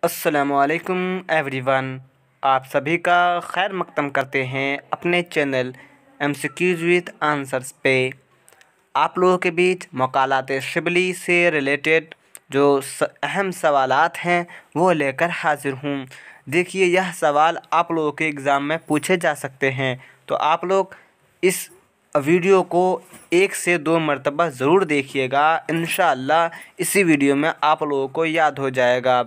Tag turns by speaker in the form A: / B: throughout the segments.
A: السلام علیکم every one, آپ سبھی کا خیر مقدم کرتے ہیں اپنے channel M C Qs with answers پہ۔ آپ لوگوں کے بیچ مقالات شبلی سے ریلیٹڈ جو اہم سوالات ہیں وہ لے کر حاضر ہوں۔ دیکھیے، یہ سوال آپ لوگوں کے ایگزام میں پوچھے جا سکتے ہیں، تو آپ لوگ اس ویڈیو کو 1 سے 2 مرتبہ ضرور دیکھیے گا۔ انشاءاللہ اسی ویڈیو میں آپ لوگوں کو یاد ہو جائے گا۔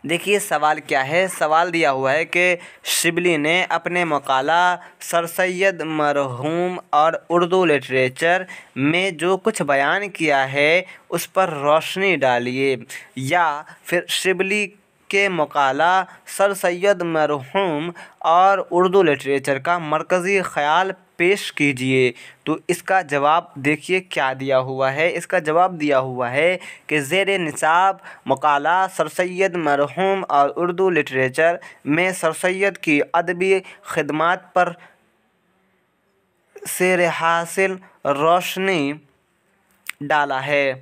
A: دیکھیے سوال کیا ہے۔ سوال دیا ہوا ہے کہ شبلی نے اپنے مقالہ سر سید مرحوم اور اردو لٹریچر میں جو کچھ بیان کیا ہے اس پر روشنی ڈالیے، یا پھر شبلی کے مقالہ سر سید مرحوم اور اردو لٹریچر کا مرکزی خیال پیش کیجیے۔ تو اس کا جواب دیکھیے کیا دیا ہوا ہے۔ اس کا جواب دیا ہوا ہے کہ زیر نصاب مقالہ سر سید مرحوم اور اردو لٹریچر میں سر سید کی ادبی خدمات پر سیر حاصل روشنی ڈالا ہے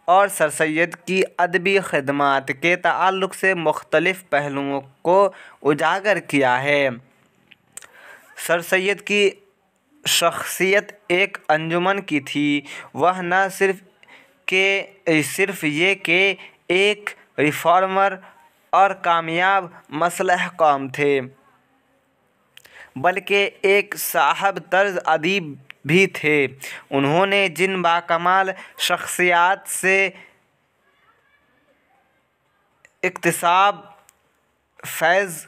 A: اور سر سید کی ادبی خدمات کے تعلق سے مختلف پہلوؤں کو اجاگر کیا ہے۔ سر سید کی شخصیت ایک انجمن کی تھی۔ وہ نہ صرف یہ کہ ایک ریفارمر اور کامیاب مصلح قوم تھے، بلکہ ایک صاحب طرز ادیب بھی تھے۔ انہوں نے جن باکمال شخصیات سے اکتساب فیض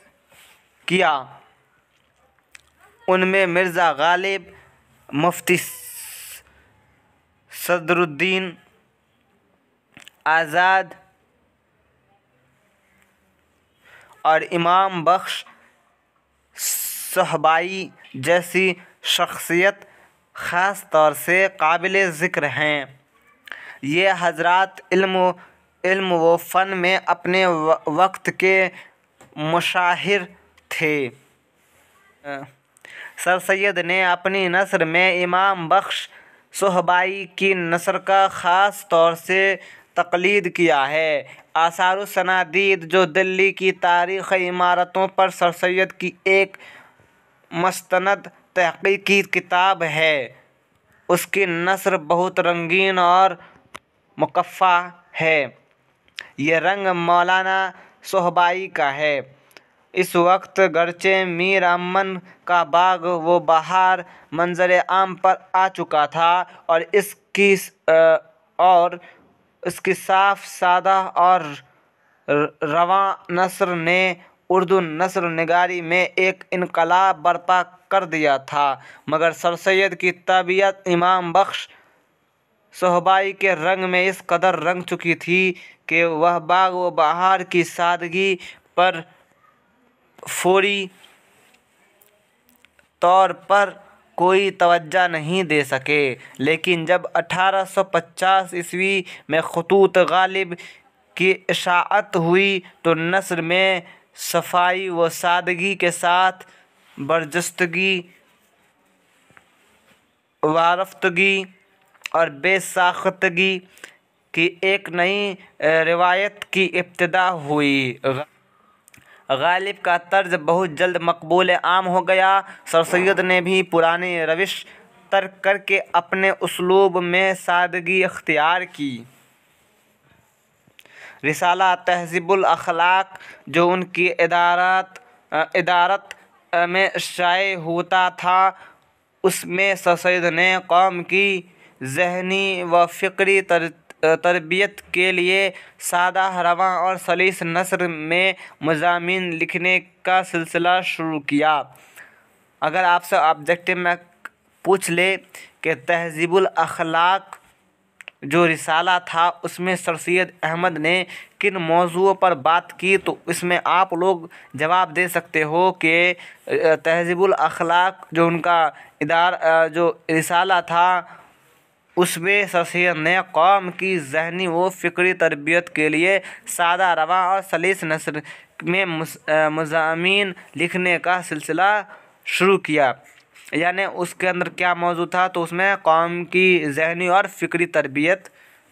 A: کیا، ان میں مرزا غالب، مفتی صدرالدین آزاد اور امام بخش صہبائی جیسی شخصیت خاص طور سے قابل ذکر ہیں۔ یہ حضرات علم و فن میں اپنے وقت کے مشاہیر تھے۔ سر سید نے اپنی نثر میں امام بخش صہبائی کی نثر کا خاص طور سے تقلید کیا ہے۔ آثار و سنادید، جو دلی کی تاریخی عمارتوں پر سر سید کی ایک مستند تحقیقی کتاب ہے، اس کی نثر بہت رنگین اور مکفّا ہے۔ یہ رنگ مولانا صہبائی کا ہے۔ اس وقت گرچہ میر امن کا باغ و بہار منظر عام پر آ چکا تھا، اور اس کی صاف سادہ اور رواں نثر نے اردو نثر نگاری میں ایک انقلاب برپا کر دیا تھا، مگر سر سید کی طبیعت امام بخش صہبائی کے رنگ میں اس قدر رنگ چکی تھی کہ وہ باغ و بہار کی سادگی پر فوری طور پر کوئی توجہ نہیں دے سکے۔ لیکن جب 1850 عیسوی میں خطوط غالب کی اشاعت ہوئی تو نثر میں صفائی و سادگی کے ساتھ برجستگی، وارفتگی اور بے ساختگی کی ایک نئی روایت کی ابتدا ہوئی۔ غالب کا طرز بہت جلد مقبول عام ہو گیا۔ سر سید نے بھی پرانی روش ترک کر کے اپنے اسلوب میں سادگی اختیار کی۔ رسالہ تہذیب الاخلاق، جو ان کی ادارت میں شائع ہوتا تھا، اس میں سر سید نے قوم کی ذہنی و فکری تربیت کے لیے سادہ، رواں اور سلیس نثر میں مضامین لکھنے کا سلسلہ شروع کیا۔ اگر آپ سے آبجیکٹو میں پوچھ لے کہ تہذیب الاخلاق جو رسالہ تھا اس میں سر سید احمد نے کن موضوعوں پر بات کی، تو اس میں آپ لوگ جواب دے سکتے ہو کہ تہذیب الاخلاق جو ان کا جو رسالہ تھا اس میں سر سید نے قوم کی ذہنی و فکری تربیت کے لیے سادہ، رواں اور سلیس نثر میں مضامین لکھنے کا سلسلہ شروع کیا۔ یعنی اس کے اندر کیا موضوع تھا، تو اس میں قوم کی ذہنی اور فکری تربیت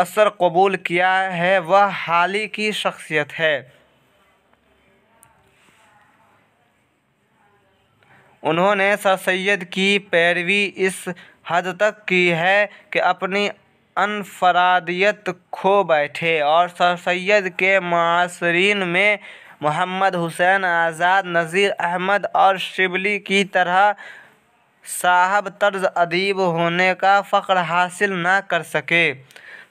A: اثر قبول کیا ہے وہ حالی کی شخصیت ہے۔ انہوں نے سر سید کی پیروی اس حد تک کی ہے کہ اپنی انفرادیت کھو بیٹھے، اور سر سید کے معاصرین میں محمد حسین آزاد، نذیر احمد اور شبلی کی طرح صاحب طرز ادیب ہونے کا فخر حاصل نہ کر سکے۔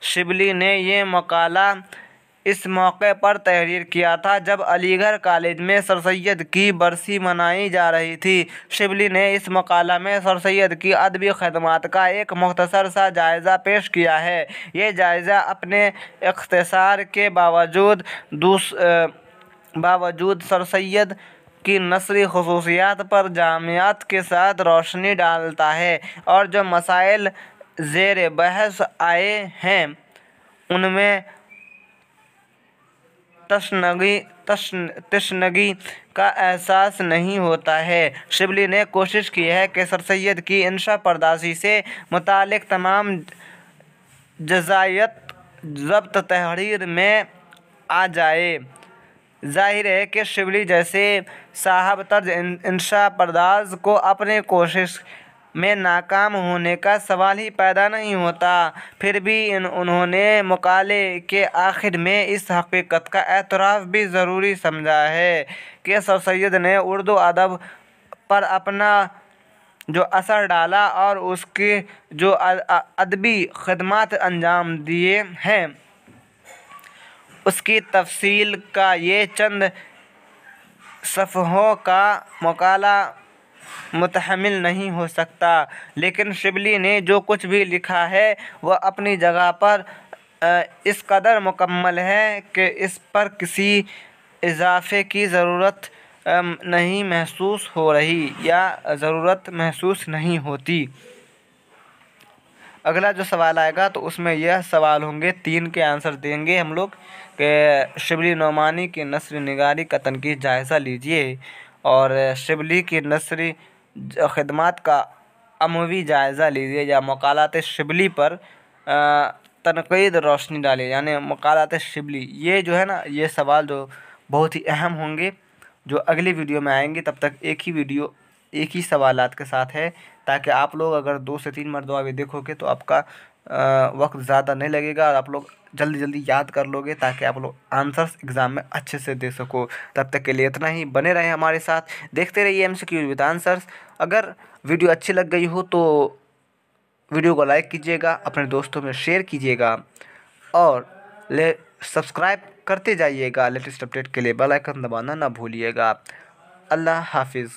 A: شبلی نے یہ مقالہ اس موقع پر تحریر کیا تھا جب علی گڑھ کالج میں سر سید کی برسی منائی جا رہی تھی۔ شبلی نے اس مقالہ میں سر سید کی ادبی خدمات کا ایک مختصر سا جائزہ پیش کیا ہے۔ یہ جائزہ اپنے اختصار کے باوجود سر سید کی نثری خصوصیات پر جامعیت کے ساتھ روشنی ڈالتا ہے، اور جو مسائل زیر بحث آئے ہیں ان میں تشنگی کا احساس نہیں ہوتا ہے۔ شبلی نے کوشش کی ہے کہ سر سید کی انشا پردازی سے متعلق تمام جزئیات ضبط تحریر میں آ جائے۔ ظاہر ہے کہ شبلی جیسے صاحب طرز انشا پرداز کو اپنی کوشش میں ناکام ہونے کا سوال ہی پیدا نہیں ہوتا، پھر بھی انہوں نے مقالے کے آخر میں اس حقیقت کا اعتراف بھی ضروری سمجھا ہے کہ سر سید نے اردو ادب پر اپنا جو اثر ڈالا اور اس کی جو ادبی خدمات انجام دیے ہیں اس کی تفصیل کا یہ چند صفحوں کا مقالہ متحمل نہیں ہو سکتا، لیکن شبلی نے جو کچھ بھی لکھا ہے وہ اپنی جگہ پر اس قدر مکمل ہے کہ اس پر کسی اضافے کی ضرورت نہیں محسوس ہو رہی یا ضرورت محسوس نہیں ہوتی۔ اگلا جو سوال آئے گا تو اس میں یہ سوال ہوں گے، 3 کے آنسر دیں گے ہم لوگ کہ شبلی نعمانی کی نثر نگاری کا تنقیدی جائزہ لیجیے اور شبلی کی نثری خدمات کا عمومی جائزہ لیجیے، یا مقالات شبلی پر تنقید روشنی ڈالے، یعنی مقالات شبلی۔ یہ جو ہے نا، یہ سوال جو بہت ہی اہم ہوں گے جو اگلی ویڈیو میں آئیں گے، تب تک ایک ہی ویڈیو ایک ہی سوالات کے ساتھ ہے، تاکہ آپ لوگ اگر 2 سے 3 مرتبہ بھی دیکھو گے تو آپ کا وقت زیادہ نہیں لگے گا اور آپ لوگ جلدی یاد کر لو گے، تاکہ آپ لوگ آنسرس ایگزام میں اچھے سے دے سکو۔ تب تک کے لیے اتنا ہی، بنے رہیں ہمارے ساتھ، دیکھتے رہیے MCQ وتھ آنسرس۔ اگر ویڈیو اچھی لگ گئی ہو تو ویڈیو کو لائک کیجیے گا، اپنے دوستوں میں شیئر کیجیے گا اور سبسکرائب کرتے جائیے گا۔ لیٹسٹ اپڈیٹ کے لیے بیل آئیکن دبانا نہ بھولیے گا۔ اللہ حافظ۔